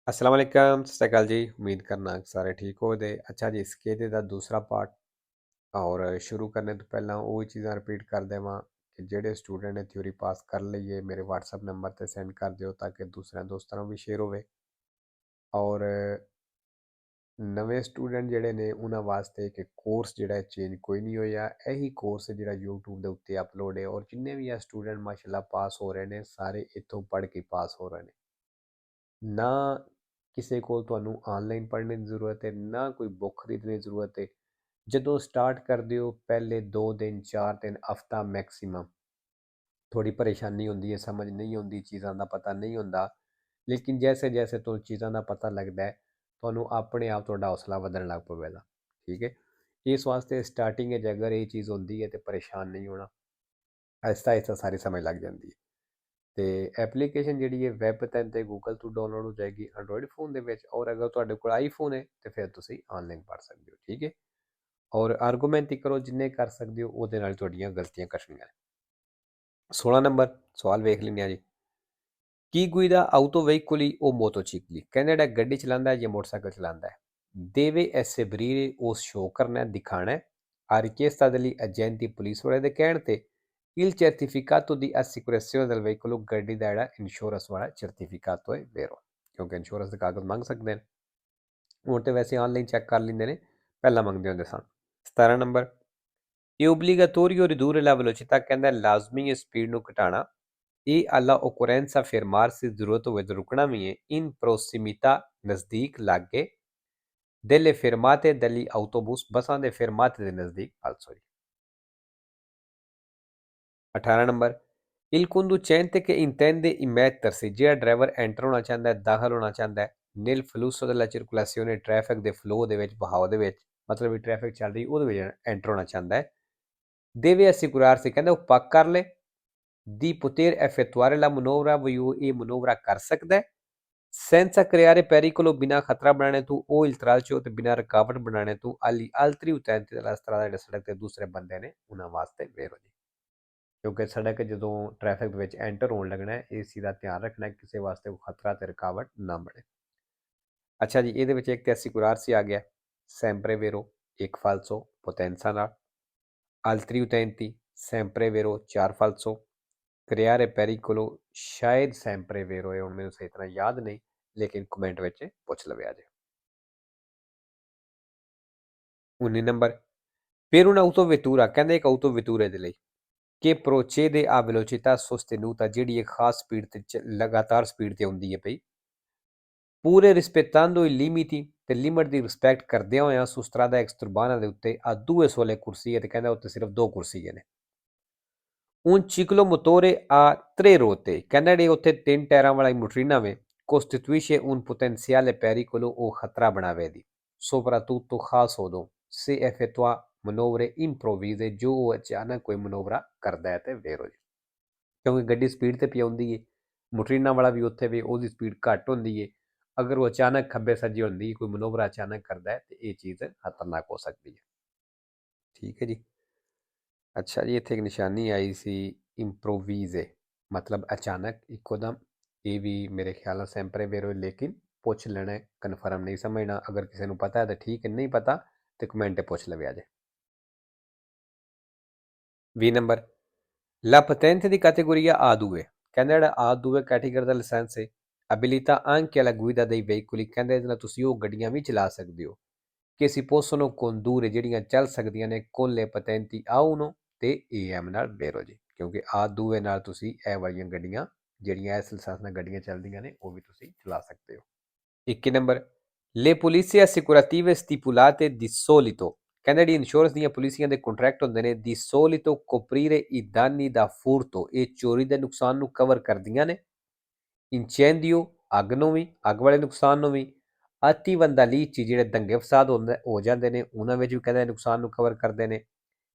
अस्सलाम वालेकुम सत श्री अकाल जी। उम्मीद करना कि सारे ठीक हो दे। अच्छा जी, इस कहते ਦਾ ਦੂਸਰਾ ਪਾਰਟ ਔਰ ਸ਼ੁਰੂ ਕਰਨੇ ਤੋਂ ਪਹਿਲਾਂ ਉਹ ਹੀ ਚੀਜ਼ਾਂ ਰਿਪੀਟ ਕਰ ਦੇਵਾਂ ਕਿ ਜਿਹੜੇ ਸਟੂਡੈਂਟ ਨੇ ਥਿਊਰੀ ਪਾਸ ਕਰ ਲਈ ਹੈ ਮੇਰੇ WhatsApp ਨੰਬਰ ਤੇ ਸੈਂਡ ਕਰ ਦਿਓ ਤਾਂ ਕਿ ਦੂਸਰਿਆਂ ਦੋਸਤਾਂ ਨੂੰ ਵੀ ਸ਼ੇਅਰ ਹੋਵੇ। ਔਰ ਨਵੇਂ ਸਟੂਡੈਂਟ ਜਿਹੜੇ ਨੇ ਉਹਨਾਂ ਵਾਸਤੇ ਕਿ ਕੋਰਸ ਜਿਹੜਾ ਚੇਂਜ ਕੋਈ ਨਹੀਂ ਹੋਇਆ। ਇਹੀ ਕੋਰਸ ਜਿਹੜਾ YouTube ਦੇ ਉੱਤੇ ਅਪਲੋਡ ਹੈ ਔਰ ਜਿੰਨੇ ਵੀ ਆ ਸਟੂਡੈਂਟ ਮਾਸ਼ਾਅੱਲਾ ਪਾਸ ਹੋ ਰਹੇ ਨੇ ਸਾਰੇ ਇੱਥੋਂ ਪੜ੍ਹ ਕੇ ਪਾਸ ਹੋ ਰਹੇ ਨੇ। ਨਾ ਕਿਸੇ ਕੋਲ ਤੁਹਾਨੂੰ ਆਨਲਾਈਨ ਪੜ੍ਹਨੇ ਦੀ ਜ਼ਰੂਰਤ ਹੈ, ਨਾ ਕੋਈ ਬੁੱਕ ਖਰੀਦਣੇ ਦੀ ਜ਼ਰੂਰਤ ਹੈ। ਜਦੋਂ ਸਟਾਰਟ ਕਰਦੇ ਹੋ ਪਹਿਲੇ 2 ਦਿਨ 4 ਦਿਨ ਹਫਤਾ ਮੈਕਸਿਮਮ ਥੋੜੀ ਪਰੇਸ਼ਾਨੀ ਹੁੰਦੀ ਹੈ, ਸਮਝ ਨਹੀਂ ਆਉਂਦੀ, ਚੀਜ਼ਾਂ ਦਾ ਪਤਾ ਨਹੀਂ ਹੁੰਦਾ। ਲੇਕਿਨ ਜੈਸੇ ਜੈਸੇ ਤੁਹਾਨੂੰ ਚੀਜ਼ਾਂ ਦਾ ਪਤਾ ਲੱਗਦਾ ਹੈ ਤੁਹਾਨੂੰ ਆਪਣੇ ਆਪ ਤੁਹਾਡਾ ਹੌਸਲਾ ਵਧਣ ਲੱਗ ਪਵੇਗਾ। ਠੀਕ ਹੈ, ਇਸ ਵਾਸਤੇ ਸਟਾਰਟਿੰਗ 'ਚ ਅਗਰ ਇਹ ਚੀਜ਼ ਹੁੰਦੀ ਹੈ ਤੇ ਪਰੇਸ਼ਾਨ ਨਹੀਂ ਹੋਣਾ, ਆਹਿਸਤਾ ਆਹਿਸਤਾ ਸਾਰੀ ਸਮਝ ਲੱਗ ਜਾਂਦੀ ਹੈ। ਤੇ ਐਪਲੀਕੇਸ਼ਨ ਜਿਹੜੀ ਹੈ ਵੈਬ 'ਤੇ ਗੂਗਲ ਤੋਂ ਡਾਊਨਲੋਡ ਹੋ ਜਾਏਗੀ ਐਂਡਰੋਇਡ ਫੋਨ ਦੇ ਵਿੱਚ। ਔਰ ਅਗਰ ਤੁਹਾਡੇ ਕੋਲ ਆਈਫੋਨ ਹੈ ਤੇ ਫਿਰ ਤੁਸੀਂ ਆਨਲਾਈਨ ਪੜ੍ਹ ਸਕਦੇ ਹੋ। ਠੀਕ ਹੈ, ਔਰ ਆਰਗੂਮੈਂਟ ਹੀ ਕਰੋ ਜਿੰਨੇ ਕਰ ਸਕਦੇ ਹੋ, ਉਹਦੇ ਨਾਲ ਤੁਹਾਡੀਆਂ ਗਲਤੀਆਂ ਕੱਟਣੀਆਂ। 16 ਨੰਬਰ ਸਵਾਲ ਵੇਖ ਲੈਂਦੇ ਹਾਂ ਜੀ। ਕੀ guida autoveicoli o motocicli? ਕਹਿੰਦੇ ਜਿਹੜਾ ਗੱਡੀ ਚਲਾਉਂਦਾ ਹੈ ਜਾਂ ਮੋਟਰਸਾਈਕਲ ਚਲਾਉਂਦਾ ਹੈ deve essebrire o show ਕਰਨਾ ਹੈ, ਦਿਖਾਣਾ ਹੈ a richiesta degli agenti police ਵਾਲੇ ਦੇ ਕਹਿਣ ਤੇ il certificato di assicurazione del veicolo, ਗੱਡੀ ਦਾ ਜਿਹੜਾ ਇੰਸ਼ੋਰੈਂਸ ਵਾਲਾ ਸਰਟੀਫਿਕਾto ਹੈ vero, ਕਿਉਂਕਿ ਇੰਸ਼ੋਰੈਂਸ ਦੇ ਕਾਗਜ਼ ਮੰਗ ਸਕਦੇ ਨੇ। ਹੁਣ ਤੇ ਵੈਸੇ ਆਨਲਾਈਨ ਚੈੱਕ ਕਰ ਲੈਂਦੇ ਨੇ, ਪਹਿਲਾਂ ਮੰਗਦੇ ਹੁੰਦੇ ਸਨ। 17 ਨੰਬਰ ਇਹ obbligatorio ridurre la velocità, ਕਹਿੰਦਾ ਲਾਜ਼ਮੀ ਹੈ ਸਪੀਡ ਨੂੰ ਘਟਾਉਣਾ। ਇਹ alla occorrenza fermarsi, ਜ਼ਰੂਰਤ ਹੋਵੇ ਤਾਂ ਰੁਕਣਾ ਵੀ ਹੈ in prossimità, ਨਜ਼ਦੀਕ ਲਾਗੇ delle fermate degli autobus, ਬੱਸਾਂ ਦੇ ਫਰਮਾਤੇ ਦੇ ਨਜ਼ਦੀਕ। also 18 number il conducente che intende immettersi, ਜਿਹੜਾ ਡਰਾਈਵਰ ਐਂਟਰ ਹੋਣਾ ਚਾਹੁੰਦਾ ਹੈ, ਦਾਖਲ ਹੋਣਾ ਚਾਹੁੰਦਾ ਹੈ nel flusso della circolazione, traffic ਦੇ ਫਲੋ ਦੇ ਵਿੱਚ, ਬਹਾਵ ਦੇ ਵਿੱਚ, ਮਤਲਬ ਵੀ ਟ੍ਰੈਫਿਕ ਚੱਲ ਰਹੀ ਉਹਦੇ ਵਿੱਚ ਐਂਟਰ ਹੋਣਾ ਚਾਹੁੰਦਾ ਹੈ। deve assicurarsi, ਕਹਿੰਦਾ ਉਹ ਪੱਕ ਕਰ ਲੈ di poter effettuare la manovra, ਵੀ ਉਹ ਇਹ ਮਨੋਵਰਾ ਕਰ ਸਕਦਾ ਹੈ senza creare pericolo, ਬਿਨਾਂ ਖਤਰਾ ਬਣਾਣੇ ਤੋਂ, ਉਹ ਇਲਤਰਾਜ਼ੋ ਤੇ ਬਿਨਾਂ ਰੁਕਾਵਟ ਬਣਾਣੇ ਤੋਂ agli altri utenti della strada, ਜਿਹੜੇ ਸੜਕ ਤੇ ਦੂਸਰੇ ਬੰਦੇ ਨੇ ਉਹਨਾਂ ਵਾਸਤੇ ਵੇਰੋ ਜੀ। ਕਿਉਂਕਿ ਸੜਕ ਜਦੋਂ ਟ੍ਰੈਫਿਕ ਦੇ ਵਿੱਚ ਐਂਟਰ ਹੋਣ ਲੱਗਣਾ ਹੈ ਇਸ ਚੀਜ਼ ਦਾ ਧਿਆਨ ਰੱਖਣਾ ਕਿਸੇ ਵਾਸਤੇ ਕੋਈ ਖਤਰਾ ਤੇ ਰੁਕਾਵਟ ਨਾ ਬਣੇ। ਅੱਛਾ ਜੀ, ਇਹਦੇ ਵਿੱਚ ਇੱਕ ਤੇ ਅਸਿਕੁਰਾਰਸੀ ਆ ਗਿਆ, sempre vero, ਇੱਕ ਫਾਲਸੋ ਪੋਟੈਂਸਾ ਨਾਲ, altri utenti sempre vero, 4 ਫਾਲਸੋ, creare pericolo ਸ਼ਾਇਦ sempre vero ਹੈ, ਹੁਣ ਮੈਨੂੰ ਸਹੀ ਤਰ੍ਹਾਂ ਯਾਦ ਨਹੀਂ ਲੇਕਿਨ ਕਮੈਂਟ ਵਿੱਚ ਪੁੱਛ ਲਵੇ ਅੱਜ। 19 ਨੰਬਰ per un'autovettura, ਕਹਿੰਦੇ ਇੱਕ autovettura ਦੇ ਲਈ ਕਿ procede a velocità sostenuta, ਜਿਹੜੀ ਇੱਕ ਖਾਸ ਸਪੀਡ ਤੇ ਲਗਾਤਾਰ ਸਪੀਡ ਤੇ ਹੁੰਦੀ ਹੈ ਪਈ, ਪੂਰੇ rispettando i limiti, ਤੇ ਲਿਮਟ ਦੀ ਰਿਸਪੈਕਟ ਕਰਦਿਆਂ ਹੋਇਆਂ su strada extraurbana ਦੇ ਉੱਤੇ ਆ ਦੂਏ ਸੋਲੇ ਕੁਰਸੀ ਹੈ ਤੇ ਕਹਿੰਦਾ ਉੱਤੇ ਸਿਰਫ 2 ਕੁਰਸੀਆਂ ਨੇ। un ciclomotore a 3 ruote, ਕਹਿੰਦਾ ਜਿਹੜੀ ਉੱਥੇ 3 ਟਾਇਰਾਂ ਵਾਲਾ ਮੋਟਰੀਨਾ ਵੇ costituisce un potenziale pericolo, ਉਹ ਖਤਰਾ ਬਣਾਵੇਗੀ soprattutto ਖਾਸ ਉਦੋਂ se effettua manovre improvvise, ਜੋ ਉਹ ਅਚਾਨਕ ਕੋਈ ਮਨੋਵਰਾ ਕਰਦਾ ਹੈ ਤੇ ਵੇਰੋ ਜੀ। ਕਿਉਂਕਿ ਗੱਡੀ ਸਪੀਡ ਤੇ ਪਈ ਹੁੰਦੀ ਹੈ, ਮੋਟਰੀਨਾ ਵਾਲਾ ਵੀ ਉੱਥੇ ਵੀ ਉਹਦੀ ਸਪੀਡ ਘੱਟ ਹੁੰਦੀ ਹੈ, ਅਗਰ ਉਹ ਅਚਾਨਕ ਖੱਬੇ ਸੱਜੇ ਹੁੰਦੀ ਕੋਈ ਮਨੋਵਰਾ ਅਚਾਨਕ ਕਰਦਾ ਹੈ ਤੇ ਇਹ ਚੀਜ਼ ਖਤਰਨਾਕ ਹੋ ਸਕਦੀ ਹੈ। ਠੀਕ ਹੈ ਜੀ। ਅੱਛਾ ਜੀ, ਇੱਥੇ ਇੱਕ ਨਿਸ਼ਾਨੀ ਆਈ ਸੀ ਇੰਪਰੋਵੀਜ਼ੇ, ਮਤਲਬ ਅਚਾਨਕ ਇੱਕੋਦਮ, ਇਹ ਵੀ ਮੇਰੇ ਖਿਆਲ ਨਾਲ ਸੈਂਪਰੇ ਵੇਰੋ, ਲੇਕਿਨ ਪੁੱਛ ਲੈਣਾ, ਕਨਫਰਮ ਨਹੀਂ ਸਮਝਣਾ। ਅਗਰ ਕਿਸੇ ਨੂੰ ਪਤਾ ਹੈ ਤਾਂ ਠੀਕ ਹੈ, ਨਹੀਂ ਪਤਾ ਤੇ ਕਮੈਂਟ 'ਤੇ ਪੁੱਛ ਲਵੇ ਅੱਜ। 20 number La patente di categoria A2, ਕਹਿੰਦਾ ਜਿਹੜਾ A2 ਕੈਟੇਗਰੀ ਦਾ ਲਾਇਸੈਂਸ ਹੈ abilita anche alla guida dei veicoli, ਕਹਿੰਦੇ ਇਹਦੇ ਨਾਲ ਤੁਸੀਂ ਉਹ ਗੱਡੀਆਂ ਵੀ ਚਲਾ ਸਕਦੇ ਹੋ che si possono condurre, ਜਿਹੜੀਆਂ ਚੱਲ ਸਕਦੀਆਂ ਨੇ con le patenti A1 ਤੇ AM ਨਾਲ ਵੇਰੋ ਜੀ, ਕਿਉਂਕਿ A2 ਨਾਲ ਤੁਸੀਂ ਇਹ ਵਾਲੀਆਂ ਗੱਡੀਆਂ ਜਿਹੜੀਆਂ ਇਸ ਲਾਇਸੈਂਸ ਨਾਲ ਗੱਡੀਆਂ ਚੱਲਦੀਆਂ ਨੇ ਉਹ ਵੀ ਤੁਸੀਂ ਚਲਾ ਸਕਦੇ ਹੋ। 21 number le polizie assicurative stipulate di solito, ਕਹਿੰਦੇ ਜਿਹੜੀ ਇੰਸ਼ੋਰੈਂਸ ਦੀਆਂ ਪੁਲਿਸੀਆਂ ਦੇ ਕੰਟਰੈਕਟ ਹੁੰਦੇ ਨੇ di solito coprire i danni da furto, ਇਹ ਚੋਰੀ ਦੇ ਨੁਕਸਾਨ ਨੂੰ ਕਵਰ ਕਰਦੀਆਂ ਨੇ, incendio, ਅੱਗ ਨੂੰ ਵੀ, ਅੱਗ ਵਾਲੇ ਨੁਕਸਾਨ ਨੂੰ ਵੀ, atti vandalizi, ਜਿਹੜੇ ਦੰਗੇ ਫਸਾਦ ਹੋ ਜਾਂਦੇ ਨੇ ਉਹਨਾਂ ਵਿੱਚ ਵੀ ਕਹਿੰਦੇ ਨੁਕਸਾਨ ਨੂੰ ਕਵਰ ਕਰਦੇ ਨੇ,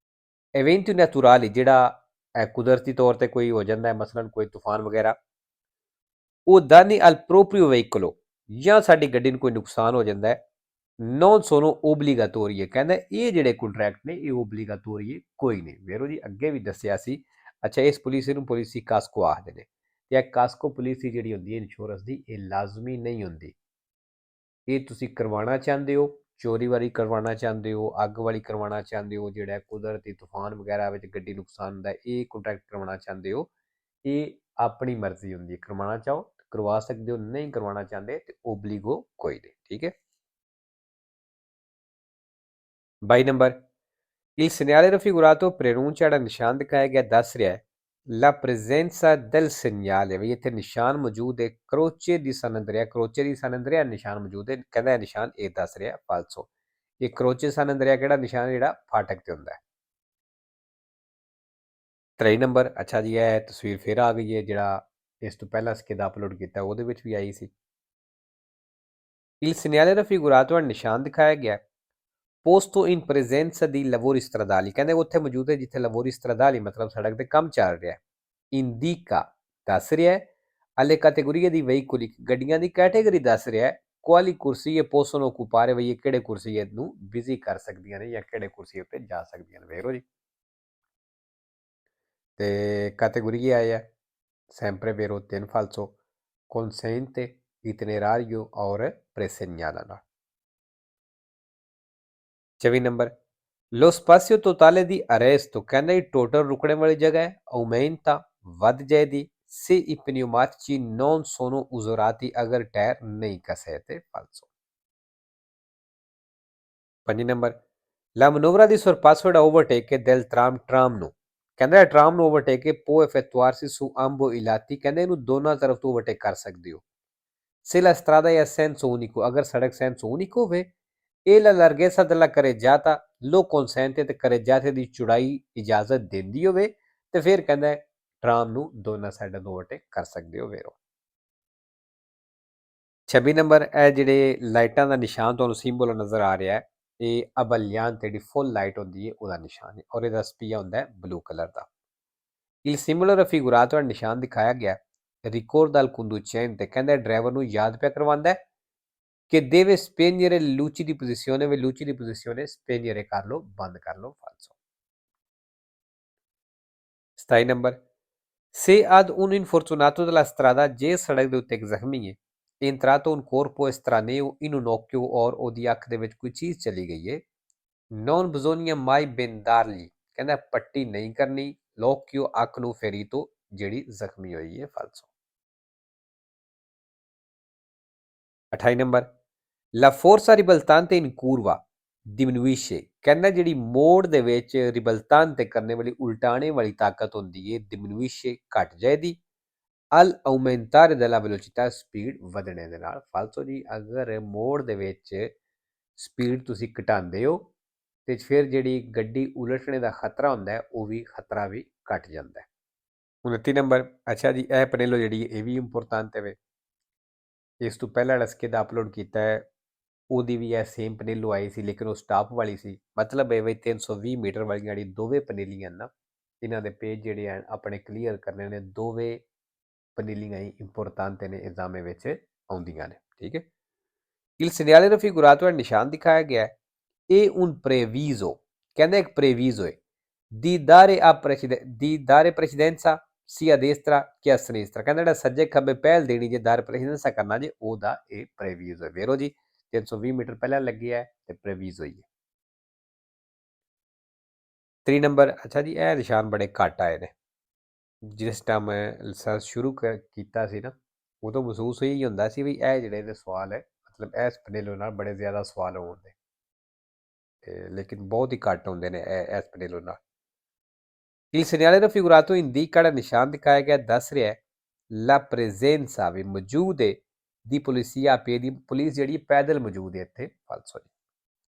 eventi naturali, ਜਿਹੜਾ ਕੁਦਰਤੀ ਤੌਰ ਤੇ ਕੋਈ ਹੋ ਜਾਂਦਾ ਹੈ ਮਸਲਨ ਕੋਈ ਤੂਫਾਨ ਵਗੈਰਾ, ਉਹ danni al proprio veicolo, ਜਾਂ ਸਾਡੀ ਗੱਡੀ ਨੂੰ ਕੋਈ ਨੁਕਸਾਨ ਹੋ ਜਾਂਦਾ ਹੈ non sono obbligatori, ਕਹਿੰਦਾ ਇਹ ਜਿਹੜੇ ਕੰਟਰੈਕਟ ਨੇ ਇਹ ਓਬਲੀਗਾਟੋਰੀ ਕੋਈ ਨਹੀਂ ਵੇਰੋ ਜੀ, ਅੱਗੇ ਵੀ ਦੱਸਿਆ ਸੀ। ਅੱਛਾ, ਇਸ ਪੁਲਿਸੀ ਨੂੰ ਪੁਲਿਸੀ ਕਾਸਕੋ ਆਖਦੇ ਨੇ ਤੇ ਇਹ ਕਾਸਕੋ ਪੁਲਿਸੀ ਜਿਹੜੀ ਹੁੰਦੀ ਹੈ ਇੰਸ਼ੋਰੈਂਸ ਦੀ, ਇਹ ਲਾਜ਼ਮੀ ਨਹੀਂ ਹੁੰਦੀ। ਇਹ ਤੁਸੀਂ ਕਰਵਾਉਣਾ ਚਾਹੁੰਦੇ ਹੋ, ਚੋਰੀ ਵਾਲੀ ਕਰਵਾਉਣਾ ਚਾਹੁੰਦੇ ਹੋ, ਅੱਗ ਵਾਲੀ ਕਰਵਾਉਣਾ ਚਾਹੁੰਦੇ ਹੋ, ਜਿਹੜਾ ਕੁਦਰਤੀ ਤੂਫਾਨ ਵਗੈਰਾ ਵਿੱਚ ਗੱਡੀ ਨੁਕਸਾਨ ਹੁੰਦਾ ਇਹ ਕੰਟਰੈਕਟ ਕਰਵਾਉਣਾ ਚਾਹੁੰਦੇ ਹੋ, ਇਹ ਆਪਣੀ ਮਰਜ਼ੀ ਹੁੰਦੀ ਹੈ। ਕਰਵਾਉਣਾ ਚਾਹੋ ਕਰਵਾ ਸਕਦੇ ਹੋ, ਨਹੀਂ ਕਰਵਾਉਣਾ ਚਾਹੁੰਦੇ ਤੇ ਓਬਲੀਗੋ ਕੋਈ ਨਹੀਂ। ਠੀਕ ਹੈ। 22 number, il segnale raffigurato preannuncia ਜਿਹੜਾ ਨਿਸ਼ਾਨ ਦਿਖਾਇਆ ਗਿਆ ਦੱਸ ਰਿਹਾ ਹੈ la presenza del segnale, ਵੀ ਇੱਥੇ ਨਿਸ਼ਾਨ ਮੌਜੂਦ ਹੈ, ਕਰੋਚੇ ਦੀ ਸਨਦ ਰਿਹਾ, ਕਰੋਚੇ ਦੀ ਸਨਦ ਰਿਹਾ ਨਿਸ਼ਾਨ ਮੌਜੂਦ ਹੈ, ਕਹਿੰਦਾ ਇਹ ਨਿਸ਼ਾਨ ਇਹ ਦੱਸ ਰਿਹਾ ਫਾਲਸੋ। ਇਹ ਕਰੋਚੇ ਸਨਦ ਰਿਹਾ ਕਿਹੜਾ ਨਿਸ਼ਾਨ, ਜਿਹੜਾ ਫਾਟਕ ਤੇ ਹੁੰਦਾ ਹੈ। 23 ਨੰਬਰ, ਅੱਛਾ ਜੀ ਇਹ ਤਸਵੀਰ ਫਿਰ ਆ ਗਈ ਹੈ, ਜਿਹੜਾ ਇਸ ਤੋਂ ਪਹਿਲਾਂ ਸਕਿੱਦਾ ਅਪਲੋਡ ਕੀਤਾ ਉਹਦੇ ਵਿੱਚ ਵੀ ਆਈ ਸੀ। il segnale raffigurato ਨਿਸ਼ਾਨ ਦਿਖਾਇਆ ਗਿਆ ਪੋਸਟੋ ਇਨ ਪ੍ਰੈਜ਼ੈਂਸ ਦੀ ਲਵੋਰੀ ਸਟਰਾਦਾਲੀ, ਕਹਿੰਦੇ ਉੱਥੇ ਮੌਜੂਦ ਹੈ ਜਿੱਥੇ ਲਵੋਰੀ ਸਟਰਾਦਾਲੀ ਮਤਲਬ ਸੜਕ ਤੇ ਕੰਮ ਚੱਲ ਰਿਹਾ ਹੈ। ਇੰਡੀਕਾ ਦੱਸ ਰਿਹਾ ਹੈ alle categorie di veicoli, ਗੱਡੀਆਂ ਦੀ ਕੈਟੇਗਰੀ ਦੱਸ ਰਿਹਾ ਹੈ। ਕੁਆਲੀ ਕੁਰਸੀ possono occupare, ਵੀ ਇਹ ਕਿਹੜੇ ਕੁਰਸੀ ਨੂੰ ਬਿਜ਼ੀ ਕਰ ਸਕਦੀਆਂ ਨੇ ਜਾਂ ਕਿਹੜੇ ਕੁਰਸੀ ਉੱਤੇ ਜਾ ਸਕਦੀਆਂ ਨੇ। ਵੇਖੋ ਜੀ ਤੇ ਕੈਟੇਗਰੀ ਆਏ ਆ sempre vero 3 falso, consente, itinerario और presegnalano। 24 number, lo spazio totale di arresto, ਕਹਿੰਦਾ ਇਹ ਟੋਟਲ ਰੁਕਣੇ ਵਾਲੀ ਜਗ੍ਹਾ ਹੈ, aumenta ਵੱਧ ਜਾਏਗੀ se i pneumatici non sono usurati, ਅਗਰ ਟਾਇਰ ਨਹੀਂ ਕਸੇ ਤੇ falso। 5 number, la manovra di sorpasso da overtake del tram ਨੂੰ, ਕਹਿੰਦਾ ਟਰਾਮ ਨੂੰ overtake K può effettuarsi su ambo i lati, ਕਹਿੰਦੇ ਇਹਨੂੰ ਦੋਨਾਂ ਤਰਫ ਤੋਂ ਓਵਰਟੇਕ ਕਰ ਸਕਦੇ ਹੋ। se la strada è a senso unico, ਅਗਰ ਸੜਕ senso unico ਹੋਵੇ, ਇਹ la larghezza della carreggiata lo consente, ਤੇ carreggiate ਦੀ ਚੌੜਾਈ ਇਜਾਜ਼ਤ ਦਿੰਦੀ ਹੋਵੇ ਤੇ ਫਿਰ ਕਹਿੰਦਾ ਟਰਾਮ ਨੂੰ ਦੋਨਾਂ ਸਾਈਡਾਂ ਤੋਂ ਓਵਰਟੇਕ ਕਰ ਸਕਦੇ ਹੋ। ਵੇਰੋ 26 ਨੰਬਰ, ਇਹ ਜਿਹੜੇ ਲਾਈਟਾਂ ਦਾ ਨਿਸ਼ਾਨ ਤੁਹਾਨੂੰ ਸਿੰਬਲ ਨਜ਼ਰ ਆ ਰਿਹਾ ਹੈ, ਇਹ ਅਬਲਿਆਨ ਤੇ ਜਿਹੜੀ ਫੁੱਲ ਲਾਈਟ ਹੁੰਦੀ ਹੈ ਉਹਦਾ ਨਿਸ਼ਾਨ ਹੈ, ਔਰ ਇਹਦਾ ਸਪੀਆ ਹੁੰਦਾ ਹੈ ਬਲੂ ਕਲਰ ਦਾ। il simbolo raffigurato ਨਿਸ਼ਾਨ ਦਿਖਾਇਆ ਗਿਆ ricorda al conducente, ਕਹਿੰਦਾ ਡਰਾਈਵਰ ਨੂੰ ਯਾਦ ਪਿਆ ਕਰਵਾਉਂਦਾ ਹੈ che deve spegnere le luci di posizione, ਵੀ luci di posizione spegnere ਕਰ ਲਓ, ਬੰਦ ਕਰ ਲਓ falso। 27 number, se ad un infortunato della strada, ਜੇ ਸੜਕ ਦੇ ਉੱਤੇ ਇੱਕ ਜ਼ਖਮੀ ਹੈ, entrato un corpo estraneo in un occhio, ਔਰ ਉਹਦੀ ਅੱਖ ਦੇ ਵਿੱਚ ਕੋਈ ਚੀਜ਼ ਚਲੀ ਗਈ ਹੈ, non bisogna mai bendargli, ਕਹਿੰਦਾ ਪੱਟੀ ਨਹੀਂ ਕਰਨੀ l'occhio, ਅੱਖ ਨੂੰ ferito, ਜਿਹੜੀ ਜ਼ਖਮੀ ਹੋਈ ਹੈ falso। 28 number, la forza ribaltante in curva diminuisce, ਕਹਿੰਦਾ ਜਿਹੜੀ ਮੋੜ ਦੇ ਵਿੱਚ ਰਿਬਲਤਾਂਤੇ ਕਰਨੇ ਵਾਲੀ ਉਲਟਾਣੇ ਵਾਲੀ ਤਾਕਤ ਹੁੰਦੀ ਹੈ diminuisce ਘਟ ਜਾਏਗੀ al aumentare della velocità, speed ਵਧਣੇ ਦੇ ਨਾਲ falso ਜੀ। ਅਗਰ ਮੋੜ ਦੇ ਵਿੱਚ ਸਪੀਡ ਤੁਸੀਂ ਘਟਾਉਂਦੇ ਹੋ ਤੇ ਫਿਰ ਜਿਹੜੀ ਗੱਡੀ ਉਲਟਣੇ ਦਾ ਖਤਰਾ ਹੁੰਦਾ ਹੈ ਉਹ ਵੀ ਖਤਰਾ ਵੀ ਘਟ ਜਾਂਦਾ ਹੈ। 29 ਨੰਬਰ, ਅੱਛਾ ਜੀ ਇਹ ਪਨੇਲੋ ਜਿਹੜੀ ਇਹ ਵੀ ਇੰਪੋਰਟੈਂਟ ਹੈ। ਇਸ ਤੋਂ ਪਹਿਲਾਂ ਜਿਹੜਾ ਸਕਿੱਦਾ ਅਪਲੋਡ ਕੀਤਾ ਹੈ ਉਹਦੀ ਵੀ ਇਹ ਸੇਮ ਪਨੇਲੋ ਆਈ ਸੀ, ਲੇਕਿਨ ਉਹ ਸਟਾਪ ਵਾਲੀ ਸੀ। ਮਤਲਬ ਇਹ ਵੀ 320 ਮੀਟਰ ਵਾਲੀਆਂ ਜਿਹੜੀ ਦੋਵੇਂ ਪਨੇਲੀਆਂ ਨਾ, ਇਹਨਾਂ ਦੇ ਪੇਜ ਜਿਹੜੇ ਆ ਆਪਣੇ ਕਲੀਅਰ ਕਰਨੇ ਨੇ, ਦੋਵੇਂ ਪਨੇਲੀਆਂ ਹੀ ਇੰਪੋਰਟੈਂਟ ਨੇ, ਐਗਜ਼ਾਮ ਵਿੱਚ ਆਉਂਦੀਆਂ ਨੇ। ਠੀਕ ਹੈ। il segnale raffigurato ਨਿਸ਼ਾਨ ਦਿਖਾਇਆ ਗਿਆ ਹੈ, ਇਹ un previso, ਕਹਿੰਦਾ ਇੱਕ previso ਹੈ di dare precedenza sia a destra che a sinistra, ਕਹਿੰਦਾ ਜਿਹੜਾ ਸੱਜੇ ਖੱਬੇ ਪਹਿਲ ਦੇਣੀ ਜੇ ਦਾਰ ਪ੍ਰੈਸੀਡੈਂਸਾ ਕਰਨਾ ਜੇ ਉਹਦਾ ਇਹ previso ਹੈ। ਵੇਰੋ ਜੀ 320 ਮੀਟਰ ਪਹਿਲਾਂ ਲੱਗਿਆ ਹੈ ਤੇ previso ਹੀ ਹੈ। 3 ਨੰਬਰ, ਅੱਛਾ ਜੀ ਇਹ ਨਿਸ਼ਾਨ ਬੜੇ ਘੱਟ ਆਏ ਨੇ। ਜਿਸ ਟਾਈਮ ਮੈਂ ਰਿਸਰਚ ਸ਼ੁਰੂ ਕੀਤਾ ਸੀ ਨਾ ਉਦੋਂ ਮਹਿਸੂਸ ਹੀ ਹੁੰਦਾ ਸੀ ਵੀ ਇਹ ਜਿਹੜੇ ਨੇ ਸਵਾਲ ਹੈ, ਮਤਲਬ ਇਸ ਪਨੇਲੋ ਨਾਲ ਬੜੇ ਜ਼ਿਆਦਾ ਸਵਾਲ ਹੋਣਗੇ, ਲੇਕਿਨ ਬਹੁਤ ਹੀ ਘੱਟ ਹੁੰਦੇ ਨੇ ਇਸ ਪਨੇਲੋ ਨਾਲ। il segnale raffigurato indica, ਜਿਹੜਾ ਨਿਸ਼ਾਨ ਦਿਖਾਇਆ ਗਿਆ ਦੱਸ ਰਿਹਾ la presenza, ਵੀ ਮੌਜੂਦ ਹੈ ਦੀ ਪੁਲਿਸੀਆ ਪੇ ਦੀ ਪੁਲਿਸ ਜਿਹੜੀ ਪੈਦਲ ਮੌਜੂਦ ਹੈ ਇੱਥੇ falso।